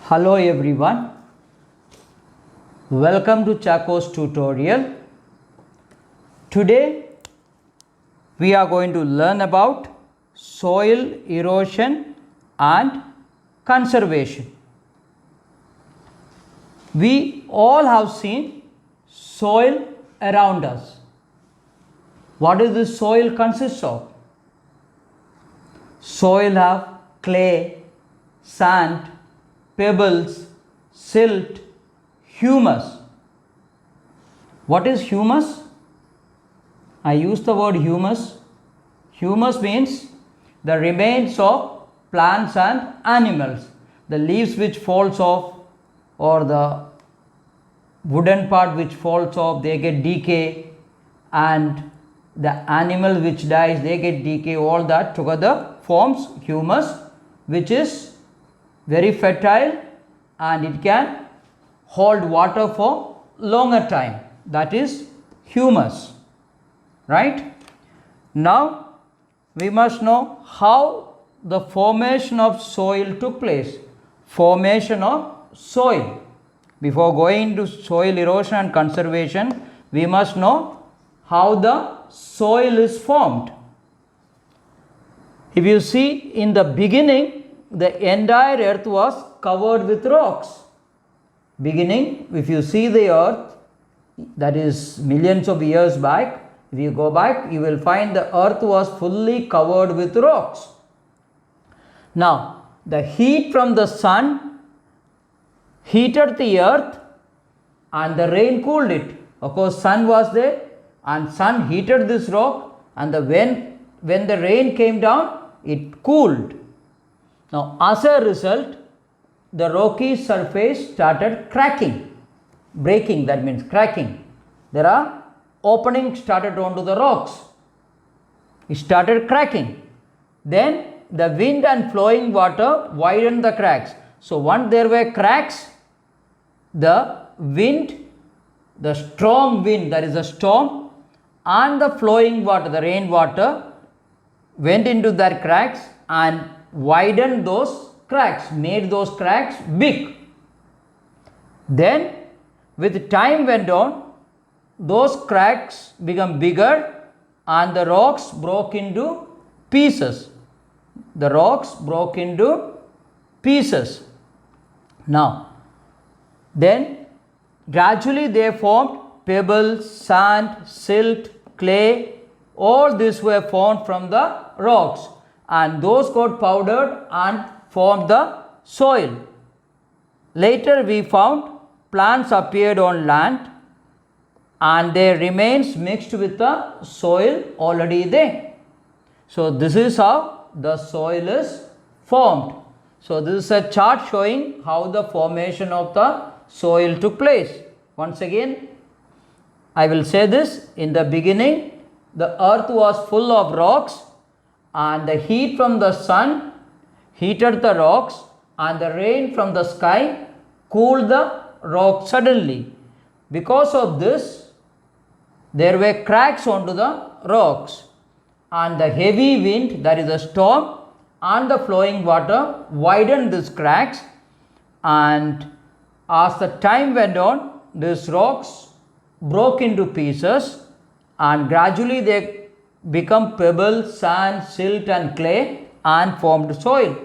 Hello everyone, welcome to Chaco's tutorial. Today we are going to learn about soil erosion and conservation. We all have seen soil around us. What does this soil consist of? Soil have clay, sand, pebbles, silt, humus. What is humus? I use the word humus. Humus means the remains of plants and animals. The leaves which falls off or the wooden part which falls off, they get decay, and the animal which dies, they get decay. All that together forms humus, which is very fertile and it can hold water for longer time. That is humus, right? Now we must know how the formation of soil took place. Formation of soil. Before going to soil erosion and conservation, we must know how the soil is formed. If you see, in the beginning, the entire earth was covered with rocks. Beginning, if you see the earth, that is millions of years back, if you go back, you will find the earth was fully covered with rocks. Now, the heat from the sun heated the earth and the rain cooled it. Of course, sun was there and sun heated this rock, and when the rain came down, it cooled. Now, as a result, the rocky surface started cracking, breaking, that means cracking. There are openings started onto the rocks. It started cracking. Then the wind and flowing water widened the cracks. So once there were cracks, the wind, the strong wind, that is a storm, and the flowing water, the rain water, went into that cracks and widened those cracks, made those cracks big. Then with time went on, those cracks become bigger and the rocks broke into pieces. The rocks broke into pieces. Now, then gradually they formed pebbles, sand, silt, clay. All these were formed from the rocks, and those got powdered and formed the soil. Later we found plants appeared on land and their remains mixed with the soil already there. So this is how the soil is formed. So this is a chart showing how the formation of the soil took place. Once again, I will say this: in the beginning, the earth was full of rocks, and the heat from the sun heated the rocks, and the rain from the sky cooled the rock suddenly. Because of this, there were cracks onto the rocks, and the heavy wind, that is the storm, and the flowing water widened these cracks, and as the time went on, these rocks broke into pieces and gradually they become pebbles, sand, silt and clay and formed soil.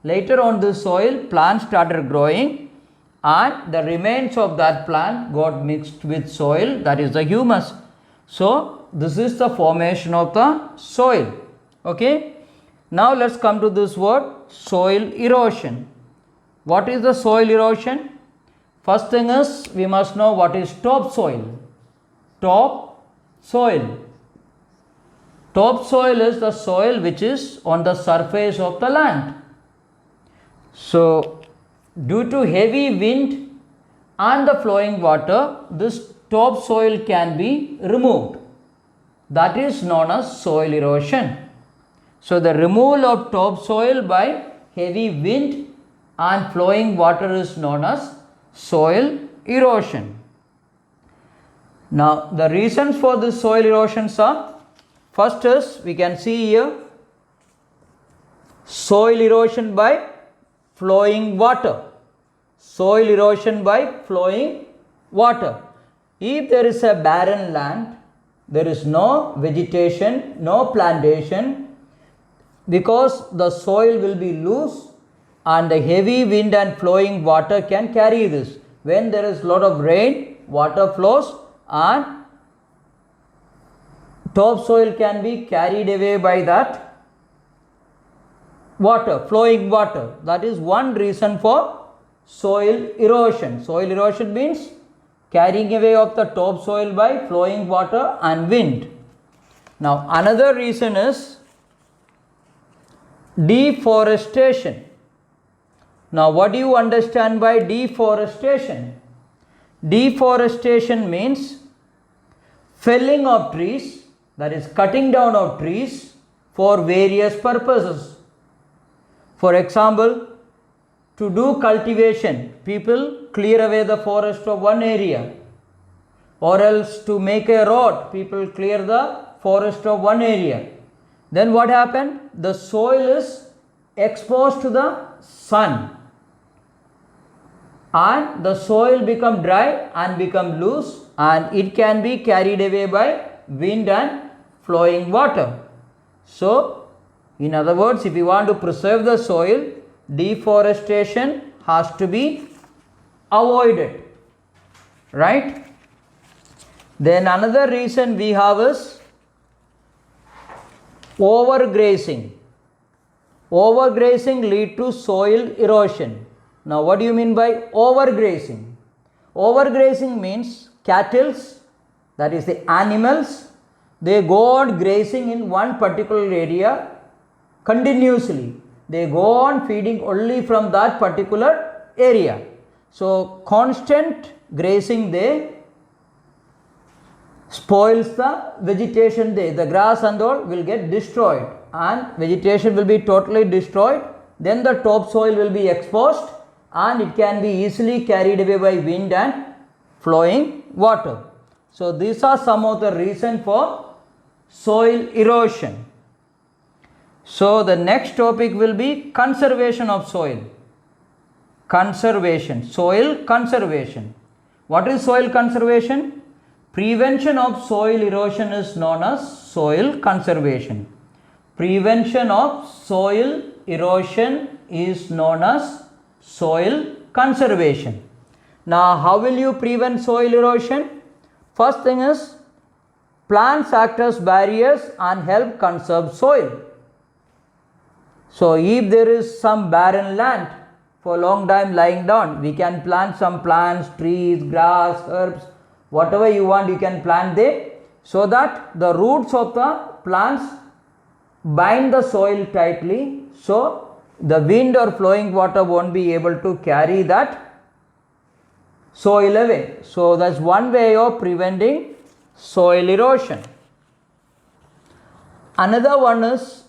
Later on this soil, plants started growing and the remains of that plant got mixed with soil, that is the humus. So this is the formation of the soil. Okay. Now let's come to this word soil erosion. What is the soil erosion? First thing is, we must know what is topsoil. Topsoil. Topsoil is the soil which is on the surface of the land. So due to heavy wind and the flowing water, this topsoil can be removed. That is known as soil erosion. So the removal of topsoil by heavy wind and flowing water is known as soil erosion. Now the reasons for this soil erosions are, first is, we can see here, soil erosion by flowing water. soil erosion by flowing water. If there is a barren land, there is no vegetation, no plantation, because the soil will be loose and the heavy wind and flowing water can carry this. When there is lot of rain, water flows and topsoil can be carried away by that water, flowing water. That is one reason for soil erosion. Soil erosion means carrying away of the topsoil by flowing water and wind. Now another reason is deforestation. Now what do you understand by deforestation? Deforestation means felling of trees, that is cutting down of trees for various purposes. For example, to do cultivation, people clear away the forest of one area, or else to make a road, people clear the forest of one area. Then what happened? The soil is exposed to the sun and the soil become dry and become loose and it can be carried away by wind and flowing water. So in other words, if you want to preserve the soil, deforestation has to be avoided, right? Then another reason we have is overgrazing. Overgrazing lead to soil erosion. Now what do you mean by overgrazing? Overgrazing means cattle, that is the animals, they go on grazing in one particular area continuously. They go on feeding only from that particular area. So constant grazing there spoils the vegetation there. The grass and all will get destroyed and vegetation will be totally destroyed. Then the topsoil will be exposed and it can be easily carried away by wind and flowing water. So these are some of the reasons for soil erosion. So the next topic will be conservation of soil. Conservation, soil conservation. What is soil conservation? Prevention of soil erosion is known as soil conservation. Prevention of soil erosion is known as soil conservation. Now how will you prevent soil erosion? First thing is plants act as barriers and help conserve soil. So if there is some barren land for a long time lying down, we can plant some plants, trees, grass, herbs, whatever you want you can plant there, so that the roots of the plants bind the soil tightly, so the wind or flowing water won't be able to carry that soil away. So that's one way of preventing soil erosion. Another one is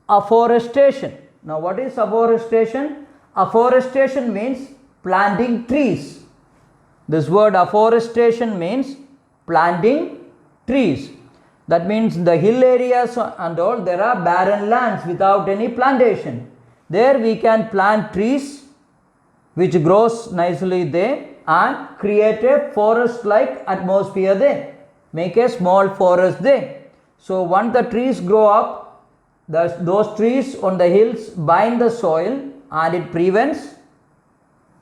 afforestation. Now what is afforestation? Afforestation means planting trees. This word afforestation means planting trees. That means the hill areas and all, there are barren lands without any plantation. There we can plant trees which grows nicely there and create a forest like atmosphere there. Make a small forest there. So once the trees grow up, those trees on the hills bind the soil and it prevents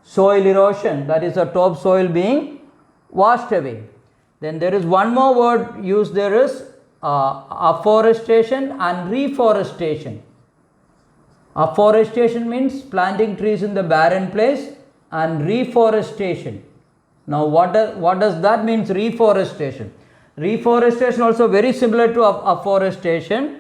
soil erosion, that is the topsoil being washed away. Then there is one more word used there is afforestation and reforestation. Afforestation means planting trees in the barren place and reforestation. Now what does that mean, reforestation? Reforestation also very similar to afforestation.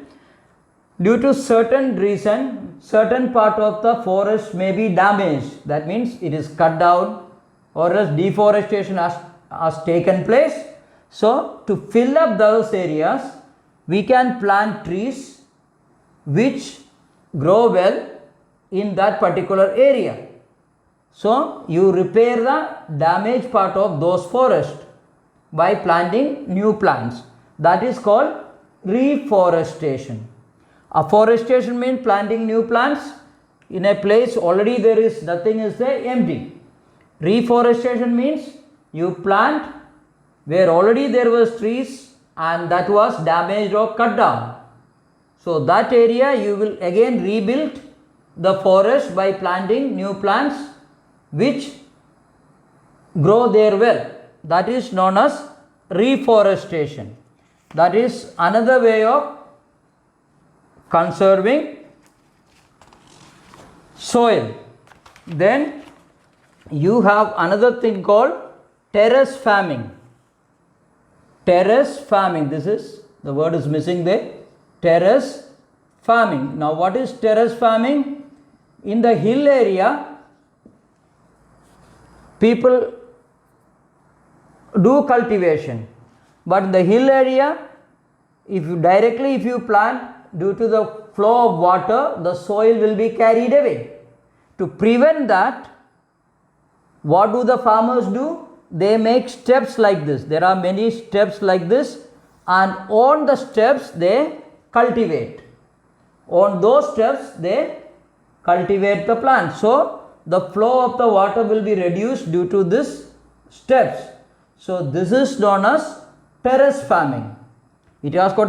Due to certain reason, certain part of the forest may be damaged. That means it is cut down or else deforestation has taken place. So to fill up those areas, we can plant trees which grow well in that particular area. So you repair the damaged part of those forests by planting new plants. That is called reforestation. Afforestation means planting new plants in a place already there is nothing is there empty. Reforestation means you plant where already there was trees and that was damaged or cut down. So that area you will again rebuild the forest by planting new plants which grow there well. That is known as reforestation. That is another way of conserving soil. Then you have another thing called terrace farming. Terrace farming, this is, the word is missing there. Terrace farming. Now what is terrace farming? In the hill area, people do cultivation, but in the hill area, if you plant, due to the flow of water, the soil will be carried away. To prevent that, what do the farmers do? They make steps like this. There are many steps like this, and on the steps they cultivate. On those steps they cultivate the plant. So the flow of the water will be reduced due to this steps. So this is known as terrace farming. It has got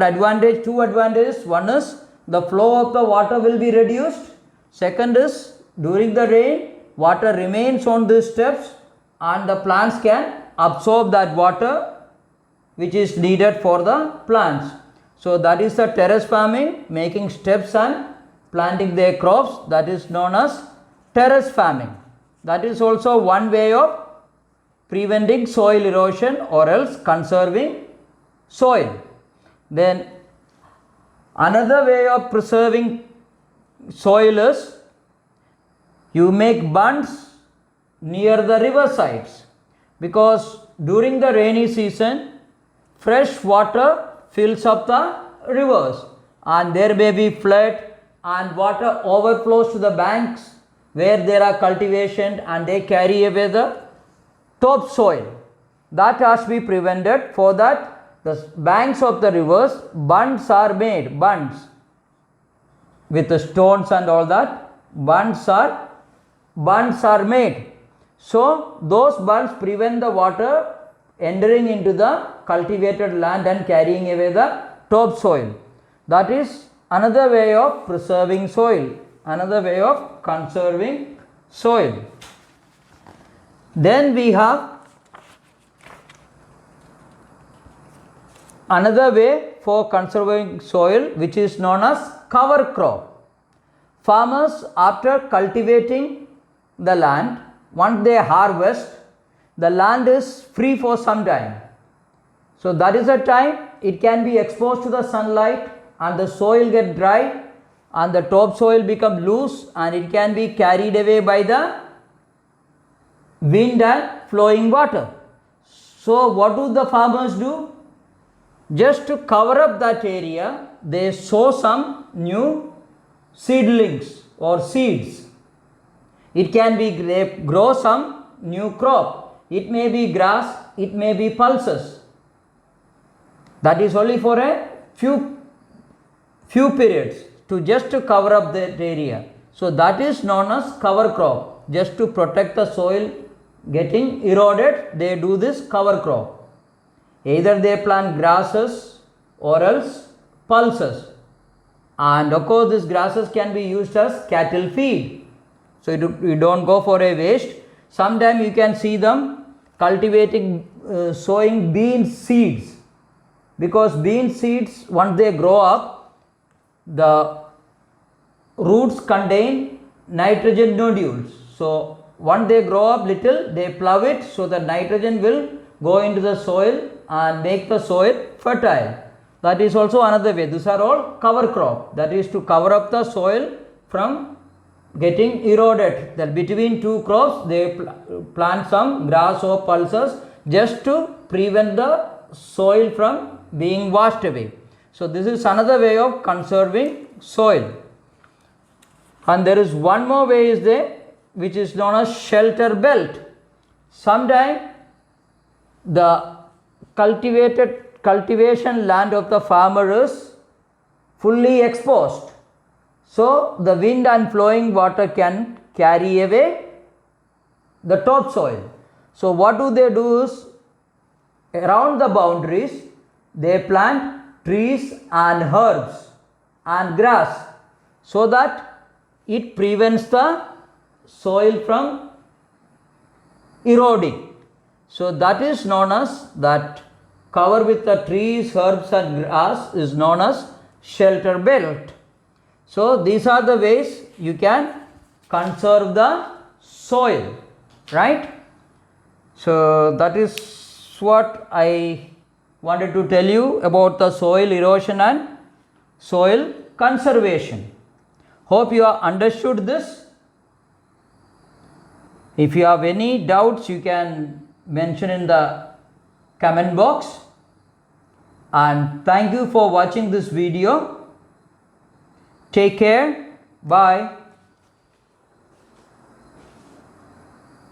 two advantages. One is the flow of the water will be reduced. Second is during the rain, water remains on these steps and the plants can absorb that water which is needed for the plants. So that is the terrace farming, making steps and planting their crops. That is known as terrace farming. That is also one way of preventing soil erosion or else conserving soil. Then another way of preserving soil is you make bunds near the river sides, because during the rainy season fresh water fills up the rivers and there may be flood and water overflows to the banks where there are cultivation and they carry away the topsoil. That has to be prevented. For that, the banks of the rivers, bunds are made, bunds with the stones and all that, bunds are made. So those bunds prevent the water entering into the cultivated land and carrying away the topsoil. That is another way of preserving soil, another way of conserving soil. Then we have another way for conserving soil which is known as cover crop. Farmers, after cultivating the land, once they harvest, the land is free for some time. So that is a time it can be exposed to the sunlight and the soil get dry and the topsoil become loose and it can be carried away by the wind and flowing water. So what do the farmers do? Just to cover up that area, they sow some new seedlings or seeds. It can be grow some new crop. It may be grass, it may be pulses. That is only for a few periods, just to cover up that area. So that is known as cover crop. Just to protect the soil getting eroded, they do this cover crop. Either they plant grasses or else pulses. And of course these grasses can be used as cattle feed. So you don't go for a waste. Sometimes you can see them cultivating, sowing bean seeds. Because bean seeds, once they grow up, the roots contain nitrogen nodules. So once they grow up little, they plow it so the nitrogen will go into the soil and make the soil fertile. That is also another way. These are all cover crop. That is to cover up the soil from getting eroded. That between two crops they plant some grass or pulses just to prevent the soil from being washed away. So this is another way of conserving soil. And there is one more way is there, which is known as shelter belt. Sometimes the cultivation land of the farmer is fully exposed. So the wind and flowing water can carry away the topsoil. So what do they do is, around the boundaries they plant trees and herbs and grass, so that it prevents the soil from eroding. So that is known as, that cover with the trees, herbs and grass is known as shelter belt. So these are the ways you can conserve the soil, right? So that is what I wanted to tell you about the soil erosion and soil conservation. Hope you have understood this. If you have any doubts, you can mention in the comment box. And thank you for watching this video. Take care. Bye.